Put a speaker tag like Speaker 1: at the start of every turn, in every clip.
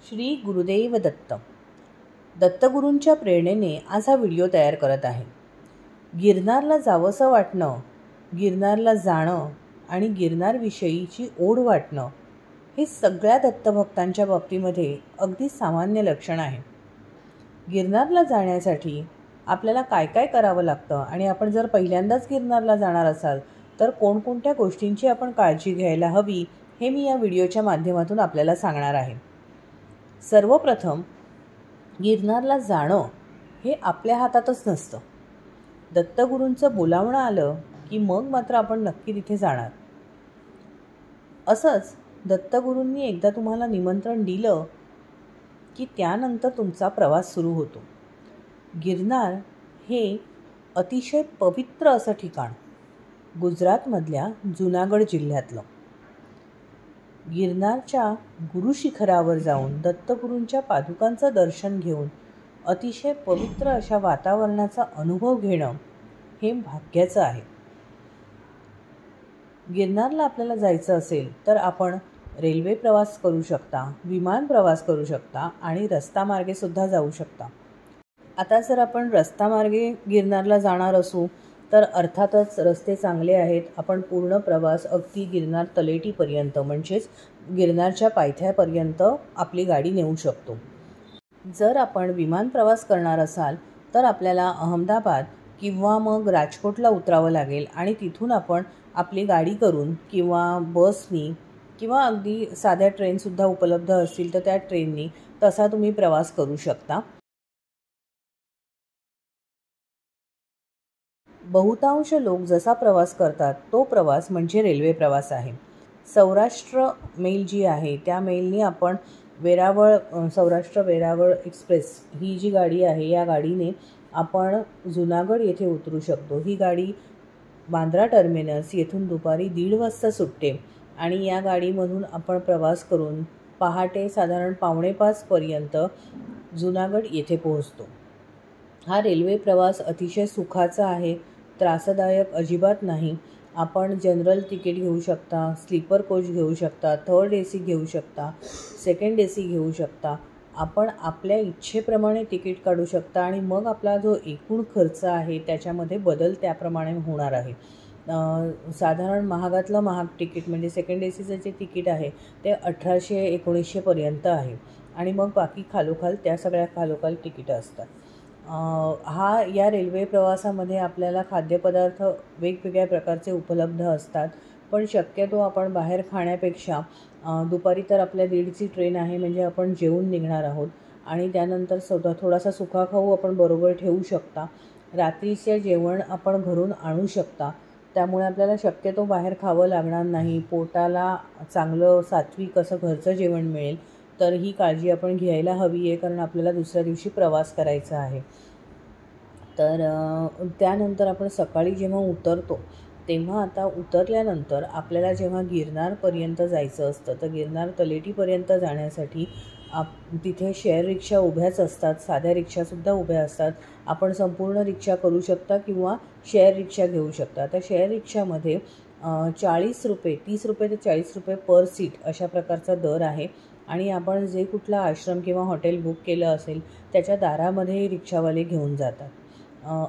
Speaker 1: श्री गुरुदेव दत्त. दत्तगुरूंच्या प्रेरणेने आज हा व्हिडिओ तयार करत आहे. गिरनारला जावंसं वाटणं, गिरनारला जाणं आणि गिरनारविषयीची ओढ वाटणं हे सगळ्या दत्तभक्तांच्या बाबतीमध्ये अगदी सामान्य लक्षण आहे. गिरनारला जाण्यासाठी आपल्याला काय काय करावं लागतं आणि आपण जर पहिल्यांदाच गिरनारला जाणार असाल तर कोणकोणत्या गोष्टींची आपण काळजी घ्यायला हवी हे मी या व्हिडिओच्या माध्यमातून आपल्याला सांगणार आहे. सर्वप्रथम गिरनारला जाणं हे आपल्या हातातच नसतं. दत्तगुरूंचं बोलावणं आलं की मग मात्र आपण नक्की तिथे जाणार. असंच दत्तगुरूंनी एकदा तुम्हाला निमंत्रण दिलं की त्यानंतर तुमचा प्रवास सुरू होतो. गिरनार हे अतिशय पवित्र असं ठिकाण गुजरातमधल्या जुनागड जिल्ह्यातलं. गिरनारच्या गुरुशिखरावर जाऊन दत्तगुरूंच्या पादुकांचं दर्शन घेऊन अतिशय पवित्र अशा वातावरणाचा अनुभव घेणं हे भाग्याचं आहे. गिरनारला आपल्याला जायचं असेल तर आपण रेल्वे प्रवास करू शकता, विमान प्रवास करू शकता आणि रस्तामार्गेसुद्धा जाऊ शकता. आता जर आपण रस्तामार्गे गिरनारला जाणार असू तर अर्थातच रस्ते चांगले आहेत. आपण पूर्ण प्रवास अगदी गिरनार तलेटीपर्यंत म्हणजेच गिरनारच्या पायथ्यापर्यंत आपली गाडी नेऊ शकतो. जर आपण विमान प्रवास करणार असाल तर आपल्याला अहमदाबाद किंवा मग राजकोटला उतरावं लागेल आणि तिथून आपण आपली गाडी करून किंवा बसनी किंवा अगदी साध्या ट्रेनसुद्धा उपलब्ध असतील तर त्या ट्रेननी तसा तुम्ही प्रवास करू शकता. बहुतांश लोक जसा प्रवास करतात तो प्रवास म्हणजे रेल्वे प्रवास आहे. सौराष्ट्र मेल जी आहे त्या मेलनी आपण सौराष्ट्र वेरावळ एक्सप्रेस ही जी गाडी आहे या गाडीने आपण जुनागड येथे उतरू शकतो. ही गाडी बांद्रा टर्मिनस येथून दुपारी 1:30 वाजता सुटते आणि या गाडीमधून आपण प्रवास करून पहाटे साधारण 4:45 जुनागड येथे पोहोचतो. हा रेल्वे प्रवास अतिशय सुखाचा आहे, त्रासदायक अजिबात नाही. आपण जनरल तिकीट घेऊ शकता, स्लीपर कोच घेऊ शकता, थर्ड AC घेऊ शकता, सेकंड AC घेऊ शकता. आपण आपल्या इच्छेप्रमाणे तिकीट काढू शकता आणि मग आपला जो एकूण खर्च आहे त्याच्यामध्ये बदल त्याप्रमाणे होणार आहे. साधारण महागातलं महाग तिकीट म्हणजे सेकंड ACचं जे तिकीट आहे ते 1800-1900 पर्यंत आहे आणि मग बाकी त्या सगळ्या खालोखाल तिकीटं असतात. या रेल्वे प्रवासामध्ये आपल्याला खाद्यपदार्थ वेगवेगळ्या प्रकारचे उपलब्ध असतात, पण शक्यतो आपण बाहेर खाण्यापेक्षा दुपारी तर आपल्या 1:30ची ट्रेन आहे म्हणजे आपण जेवून निघणार आहोत आणि त्यानंतर थोडासा सुका खाऊ आपण बरोबर ठेवू शकता. रात्रीचे जेवण आपण घरून आणू शकता, त्यामुळे आपल्याला शक्यतो बाहेर खावं लागणार नाही. पोटाला चांगलं सात्विक असं घरचं जेवण मिळेल. तर ही काळजी आपण घ्यायला हवी आहे कारण आपल्याला दुसऱ्या दिवशी प्रवास करायचा आहे. तर त्यानंतर आपण सकाळी जेव्हा उतरतो तेव्हा आता उतरल्यानंतर आपल्याला जेव्हा गिरनारपर्यंत जायचं असतं तर गिरनार तलेटीपर्यंत जाण्यासाठी तिथे शेअर रिक्षा उभ्याच असतात, साध्या रिक्षासुद्धा उभ्या असतात. आपण संपूर्ण रिक्षा करू शकता किंवा शेअर रिक्षा घेऊ शकता. त्या शेअर रिक्षामध्ये 30 रुपये ते 40 रुपये पर सीट अशा प्रकारचा दर आहे आणि आपण जे कुठला आश्रम किंवा हॉटेल बुक केलं असेल त्याच्या दारामध्ये रिक्षावाले घेऊन जातात.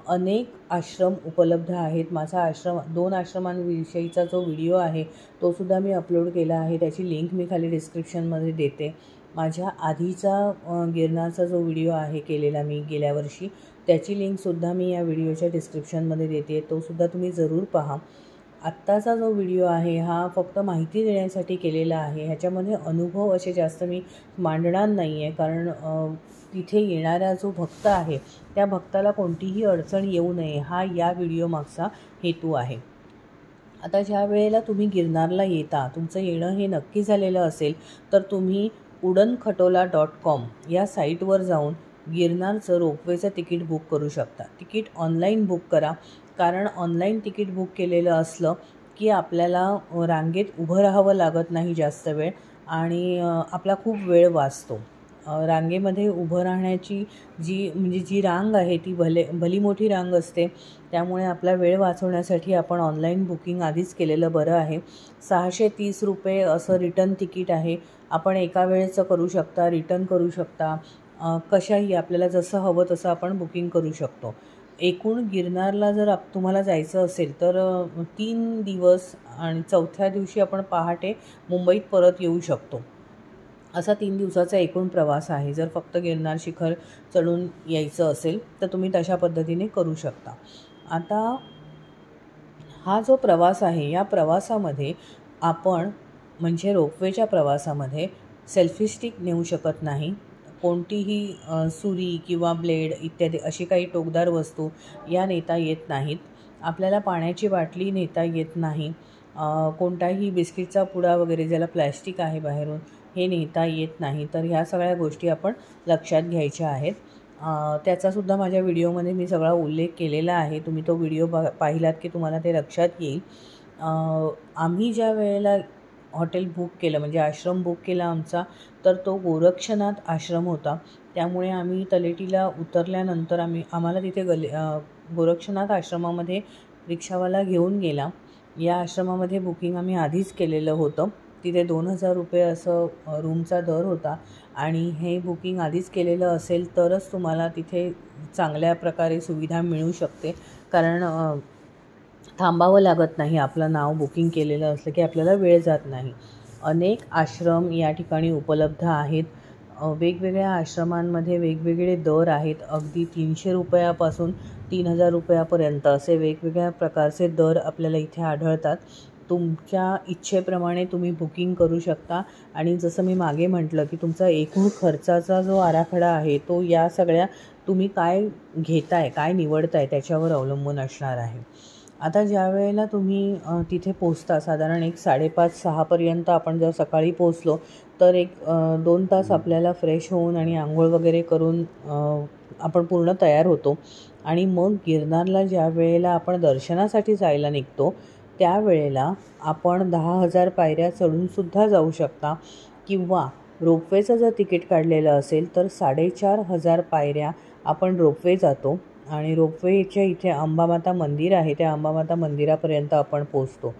Speaker 1: अनेक आश्रम उपलब्ध आहेत. माझा 2 आश्रमांविषयीचा जो व्हिडिओ आहे तोसुद्धा मी अपलोड केला आहे, त्याची लिंक मी खाली डिस्क्रिप्शनमध्ये देते. माझ्या आधीचा गिरनारचा जो व्हिडिओ आहे केलेला मी गेल्या वर्षी त्याची लिंकसुद्धा मी या व्हिडिओच्या डिस्क्रिप्शनमध्ये देते, तोसुद्धा तुम्ही जरूर पहा. आत्ताचा जो व्हिडिओ आहे हा फक्त माहिती देण्यासाठी केलेला आहे. ह्याच्यामध्ये अनुभव असे जास्त मी मांडणार नाही आहे कारण तिथे येणारा जो भक्त आहे त्या भक्ताला कोणतीही अडचण येऊ नये हा या व्हिडिओ मागचा हेतू आहे. आता ज्या वेळेला तुम्ही गिरनारला येता, तुमचं येणं हे नक्की झालेलं असेल तर तुम्ही udankhatola.com या साईटवर जाऊन गिरनारचं रोपवेचं तिकीट बुक करू शकता. तिकीट ऑनलाईन बुक करा कारण ऑनलाईन तिकीट बुक केलेलं असलं की आपल्याला रांगेत उभं राहावं लागत नाही जास्त वेळ आणि आपला खूप वेळ वाचतो. रांगेमध्ये उभं राहण्याची जी रांग आहे ती भली मोठी रांग असते. त्यामुळे आपला वेळ वाचवण्यासाठी आपण ऑनलाईन बुकिंग आधीच केलेलं बरं आहे. 630 रुपये असं रिटर्न तिकीट आहे. आपण एका वेळेचं करू शकता, रिटर्न करू शकता, कशाही आपल्याला जसं हवं तसं आपण बुकिंग करू शकतो. एकूण गिरनारला जर तुम्हाला जायचं असेल तर 3 दिवस आणि 4थ्या दिवशी आपण पहाटे मुंबईत परत येऊ शकतो. असा 3 दिवसाचा एकूण प्रवास आहे. जर फक्त गिरनार शिखर चढून यायचं असेल तर तुम्ही तशा पद्धतीने करू शकता. आता हा जो प्रवास आहे या प्रवासामध्ये आपण म्हणजे रोपवेच्या प्रवासामध्ये सेल्फी स्टिक नेऊ शकत नाही. कोणतीही सुरी किंवा ब्लेड इत्यादी अशी काही टोकदार वस्तू या नेता येत नाहीत. आपल्याला पाण्याची बाटली नेता येत नाही. कोणताही बिस्किटचा पुडा वगैरे ज्याला प्लॅस्टिक आहे बाहेरून हे नेता येत नाही. तर ह्या सगळ्या गोष्टी आपण लक्षात घ्यायच्या आहेत. त्याचासुद्धा माझ्या व्हिडिओमध्ये मी सगळा उल्लेख केलेला आहे. तुम्ही तो व्हिडिओ पाहिलात की तुम्हाला ते लक्षात येईल. आम्ही ज्या वेळेला हॉटेल बुक केलं म्हणजे आश्रम बुक केला आमचा, तर तो गोरक्षनाथ आश्रम होता. त्यामुळे आम्ही तलेटीला उतरल्यानंतर आम्हाला तिथे गोरक्षनाथ आश्रमामध्ये रिक्षावाला घेऊन गेला. या आश्रमामध्ये बुकिंग आम्ही आधीच केलेलं होतं. तिथे 2000 रुपये असं रूमचा दर होता आणि हे बुकिंग आधीच केलेलं असेल तरच तुम्हाला तिथे चांगल्या प्रकारे सुविधा मिळू शकते. कारण थांबावं लागत नाही. आपलं नाव बुकिंग केलेलं असलं की आपल्याला वेळ जात नाही. अनेक आश्रम या ठिकाणी उपलब्ध आहेत. वेगवेगळ्या आश्रमांमध्ये वेगवेगळे दर आहेत. अगदी 300 रुपयापासून 3000 रुपयापर्यंत असे वेगवेगळ्या प्रकारचे दर आपल्याला इथे आढळतात. तुमच्या इच्छेप्रमाणे तुम्ही बुकिंग करू शकता आणि जसं मी मागे म्हटलं की तुमचा एकूण खर्चाचा जो आराखडा आहे तो या सगळ्या तुम्ही काय घेताय, काय निवडताय त्याच्यावर अवलंबून असणार आहे. आता ज्या वेळेला तुम्ही तिथे पोचता साधारण 5:30-6पर्यंत आपण जर सकाळी पोचलो तर 2 तास आपल्याला फ्रेश होऊन आणि आंघोळ वगैरे करून आपण पूर्ण तयार होतो. आणि मग गिरनारला ज्या वेळेला आपण दर्शनासाठी जायला निघतो त्यावेळेला आपण 10,000 पायऱ्या चढूनसुद्धा जाऊ शकता किंवा रोपवेचं जर तिकीट काढलेलं असेल तर 4,500 पायऱ्या आपण रोपवे जातो आणि रोपवेच्या इथे अंबामाता मंदिर आहे. त्या अंबामाता मंदिरापर्यंत आपण पोचतो.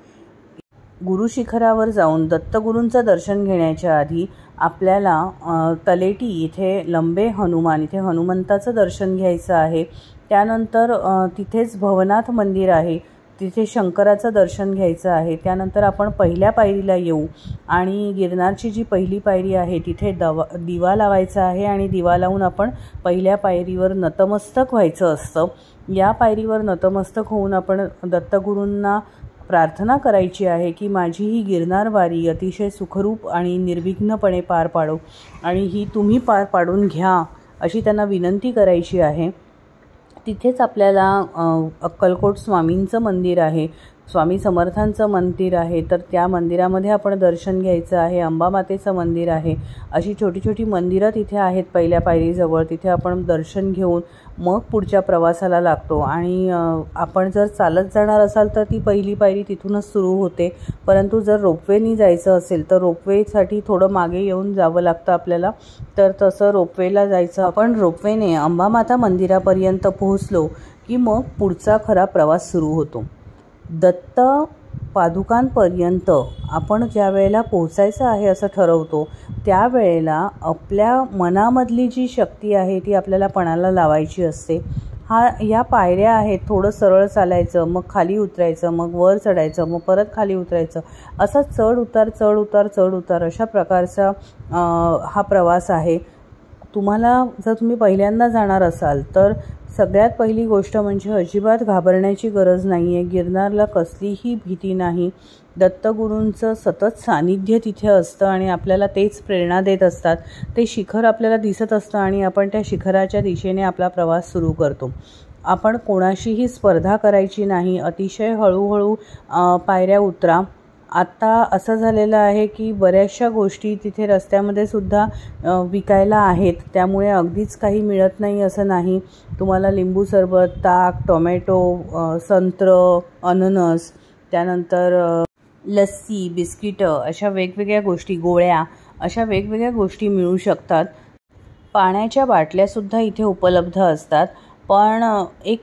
Speaker 1: गुरुशिखरावर जाऊन दत्तगुरूंचं दर्शन घेण्याच्या आधी आपल्याला तलेटी इथे लंबे हनुमान इथे हनुमंताचं दर्शन घ्यायचं आहे. त्यानंतर तिथेच भवनाथ मंदिर आहे, तिथे शंकराचं दर्शन घ्यायचं आहे. त्यानंतर आपण पहिल्या पायरीला येऊ आणि गिरनारची जी पहिली पायरी आहे तिथे दिवा लावायचा आहे आणि दिवा लावून आपण पहिल्या पायरीवर नतमस्तक व्हायचं असतं. या पायरीवर नतमस्तक होऊन आपण दत्तगुरूंना प्रार्थना करायची आहे की माझी ही गिरनार वारी अतिशय सुखरूप आणि निर्विघ्नपणे पार पाडो आणि ही तुम्ही पार पाडून घ्या अशी त्यांना विनंती करायची आहे. तिथेच आपल्याला अक्कलकोट स्वामींचं मंदिर आहे, स्वामी समर्थांचं मंदिर आहे, तर त्या मंदिरामध्ये आपण दर्शन घ्यायचं आहे. अंबामातेचं मंदिर आहे. अशी छोटी छोटी मंदिरं तिथे आहेत पहिल्या पायरीजवळ. तिथे आपण दर्शन घेऊन मग पुढच्या प्रवासाला लागतो. आणि आपण जर चालत जाणार असाल तर ती पहिली पायरी तिथूनच सुरू होते. परंतु जर रोपवेनी जायचं असेल तर रोपवेसाठी थोडं मागे येऊन जावं लागतं आपल्याला. तर तसं रोपवेला जायचं. आपण रोपवेने अंबामाता मंदिरापर्यंत पोहोचलो की मग पुढचा खरा प्रवास सुरू होतो. दत्त पादुकांपर्यंत आपण ज्या वेळेला पोहोचायचं आहे असं ठरवतो त्यावेळेला आपल्या मनामधली जी शक्ती आहे ती आपल्याला पणाला लावायची असते. या पायऱ्या आहेत, थोडं सरळ चालायचं, मग खाली उतरायचं, मग वर चढायचं, मग परत खाली उतरायचं, असं चढ उतार चढ उतार चढ उतार अशा प्रकारचा हा प्रवास आहे. जर तुम्ही पहिल्यांदा जाणार असाल तर सगळ्यात पहिली गोष्ट म्हणजे अजिबात घाबरण्याची गरज नाही आहे. गिरनारला कसलीही भीती नाही. दत्तगुरूंचं सतत सानिध्य तिथे असतं आणि आपल्याला तेच प्रेरणा देत असतात. ते शिखर आपल्याला दिसत असतं आणि आपण त्या शिखराच्या दिशेने आपला प्रवास सुरू करतो. आपण कोणाशीही स्पर्धा करायची नाही. अतिशय हळूहळू पायऱ्या उतरा. आता असं झालेलं आहे की बऱ्याचशा गोष्टी तिथे रस्त्यामध्ये सुद्धा विकायला आहेत. त्यामुळे अगदीच काही मिळत नाही असं नाही. तुम्हाला लिंबू सरबत, ताक, टोमॅटो, संत्र, अननस, त्यानंतर लस्सी, बिस्किटं अशा वेगवेगळ्या गोष्टी, गोळ्या अशा वेगवेगळ्या गोष्टी मिळू शकतात. पाण्याच्या बाटल्यासुद्धा इथे उपलब्ध असतात. पण एक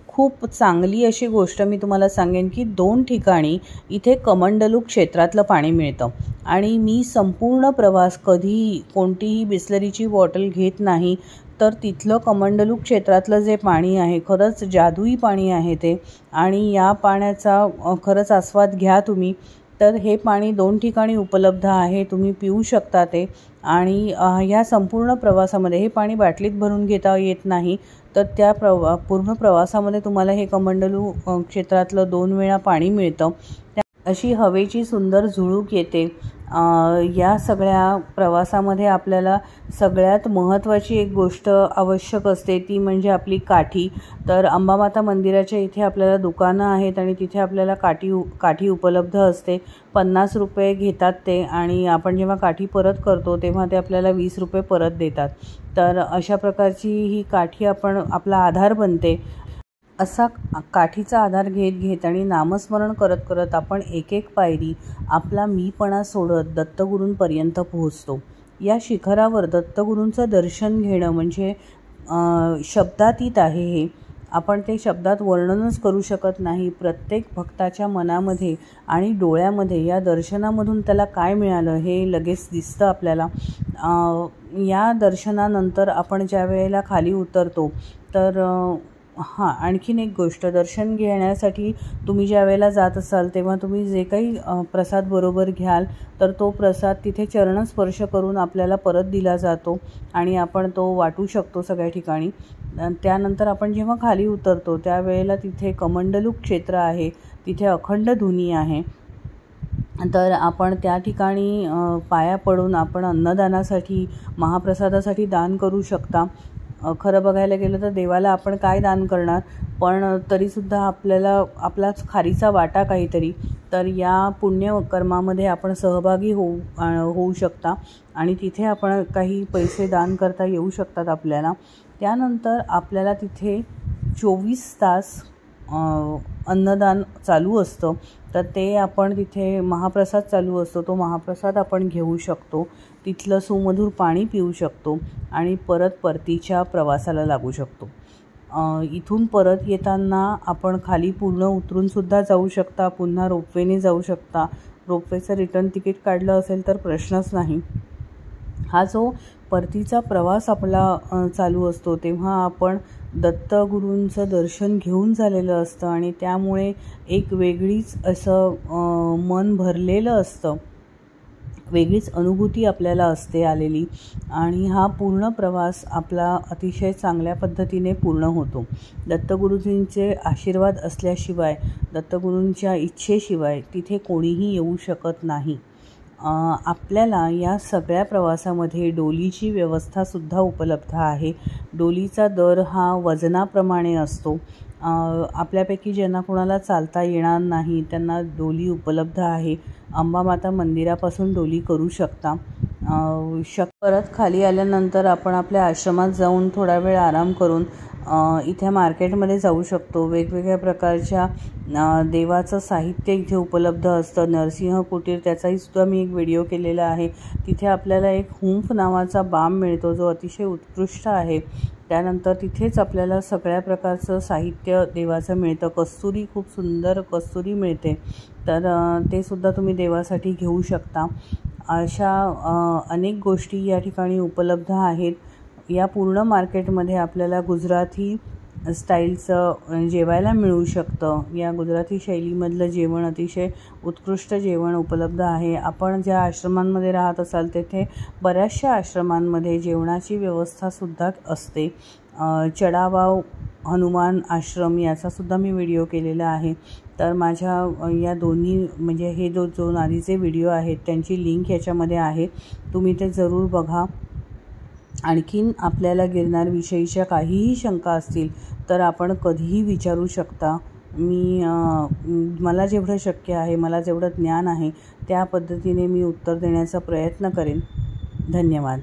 Speaker 1: खूप चांगली अशी गोष्ट मी तुम्हाला सांगेन की 2 ठिकाणी इथे कमंडलू क्षेत्रातलं पाणी मिळतं आणि मी संपूर्ण प्रवास कधीही कोणतीही बिसलरीची बॉटल घेत नाही. तर तिथलं कमंडलू क्षेत्रातलं जे पाणी आहे खरंच जादुई पाणी आहे ते, आणि या पाण्याचा खरंच आस्वाद घ्या तुम्ही. तर हे पाणी 2 ठिकाणी उपलब्ध आहे, तुम्ही पिऊ शकता ते. आणि ह्या संपूर्ण प्रवासामध्ये हे पाणी बाटलीत भरून घेता येत नाही, तर त्या पूर्ण प्रवासामध्ये तुम्हाला हे कमंडलू क्षेत्रातलं 2 वेळा पाणी मिळतं. अशी हवेची सुंदर झुळूक येते. या सगळ्या प्रवासामध्ये आपल्याला सगळ्यात महत्त्वाची एक गोष्ट आवश्यक असते, ती म्हणजे आपली काठी. तर अंबामाता मंदिराच्या इथे आपल्याला दुकानं आहेत आणि तिथे आपल्याला काठी उपलब्ध असते. 50 रुपये घेतात ते, आणि आपण जेव्हा काठी परत करतो तेव्हा ते आपल्याला 20 रुपये परत देतात. तर अशा प्रकारची ही काठी आपला आधार बनते. असा काठीचा आधार घेत आणि नामस्मरण करत करत आपण एक एक पायरी आपला मीपणा सोडत दत्तगुरूंपर्यंत पोहोचतो. या शिखरावर दत्तगुरूंचं दर्शन घेणं म्हणजे शब्दातीत आहे. हे आपण ते शब्दात वर्णनच करू शकत नाही. प्रत्येक भक्ताच्या मनामध्ये आणि डोळ्यामध्ये या दर्शनामधून त्याला काय मिळालं हे लगेच दिसतं आपल्याला. या दर्शनानंतर आपण ज्या वेळेला खाली उतरतो तर आणखीन एक गोष्ट, दर्शन घेण्यासाठी तुम्ही ज्या वेळेला जात असाल तेव्हा तुम्ही जे काही प्रसाद बरोबर घ्याल तर तो प्रसाद तिथे चरणस्पर्श करून आपल्याला परत दिला जातो आणि आपण तो वाटू शकतो सगळ्या ठिकाणी. त्यानंतर आपण जेव्हा खाली उतरतो त्यावेळेला तिथे कमंडलू क्षेत्र आहे, तिथे अखंड धुनी आहे. तर आपण त्या ठिकाणी पाया पडून आपण अन्नदानासाठी, महाप्रसादासाठी दान करू शकता. खरं बघायला गेलं तर देवाला आपण काय दान करणार, पण तरीसुद्धा आपल्याला आपलाच खारीचा वाटा काहीतरी, तर या पुण्यकर्मामध्ये आपण सहभागी होऊ शकता आणि तिथे आपण काही पैसे दान करता येऊ शकतात आपल्याला. त्यानंतर आपल्याला तिथे 24 तास अन्नदान चालू असतं, तर ते आपण तिथे महाप्रसाद चालू असतो, तो महाप्रसाद आपण घेऊ शकतो. तिथलं सुमधुर पाणी पिऊ शकतो आणि परतीच्या प्रवासाला लागू शकतो. इथून परत येताना आपण खाली पूर्ण उतरूनसुद्धा जाऊ शकता, पुन्हा रोपवेने जाऊ शकता. रोपवेचं रिटर्न तिकीट काढलं असेल तर प्रश्नच नाही. हा जो परतीचा प्रवास आपला चालू असतो तेव्हा आपण दत्तगुरूंचं दर्शन घेऊन झालेलं असतं आणि त्यामुळे एक वेगळीच असं मन भरलेलं असतं, वेगळीच अनुभूती आपल्याला असते आलेली, आणि हा पूर्ण प्रवास आपला अतिशय चांगल्या पद्धतीने पूर्ण होतो. दत्तगुरूंचे आशीर्वाद असल्याशिवाय, दत्तगुरूंच्या इच्छेशिवाय तिथे कोणीही येऊ शकत नाही. आपल्याला या सगळ्या प्रवासामध्ये डोलीची व्यवस्थासुद्धा उपलब्ध आहे. डोलीचा दर हा वजनाप्रमाणे असतो. आपल्यापैकी ज्यांना कोणाला चालता येणार नाही त्यांना डोली उपलब्ध आहे. अंबामाता मंदिरापासून डोली करू शकता. परत खाली आल्यानंतर आपण आपल्या आश्रमात जाऊन थोडा वेळ आराम करून इथे मार्केटमध्ये जाऊ शकतो. वेगवेगळ्या प्रकारच्या देवाचं साहित्य इथे उपलब्ध असतं. नरसिंह कुटीर, त्याचाही सुद्धा मी एक व्हिडिओ केलेला आहे. तिथे आपल्याला एक हुंफ नावाचा बाम मिळतो जो अतिशय उत्कृष्ट आहे. त्यानंतर तिथेच आपल्याला सगळ्या प्रकारचं साहित्य देवाचं मिळतं. कस्तुरी, खूप सुंदर कस्तुरी मिळते, तर ते सुद्धा तुम्ही देवासाठी घेऊ शकता. अशा अनेक गोष्टी या ठिकाणी उपलब्ध आहेत. या पूर्ण मार्केटमध्ये आपल्याला गुजराती स्टाईलचं जेवायला मिळू शकतं. या गुजराती शैलीमधलं जेवण, अतिशय उत्कृष्ट जेवण उपलब्ध आहे. आपण ज्या आश्रमांमध्ये राहत असाल तेथे बऱ्याचशा आश्रमांमध्ये जेवणाची व्यवस्थासुद्धा असते. चढावाव हनुमान आश्रम याचासुद्धा मी व्हिडिओ केलेला आहे. तर माझ्या या दोन्ही म्हणजे हे जो आधीचे व्हिडिओ आहेत त्यांची लिंक याच्यामध्ये आहे, तुम्ही ते जरूर बघा. आणखीन आपल्याला गिरनारविषयीच्या काहीही शंका असतील तर आपण कधीही विचारू शकता. मला जेवढं शक्य आहे, मला जेवढं ज्ञान आहे त्या पद्धतीने मी उत्तर देण्याचा प्रयत्न करेन. धन्यवाद.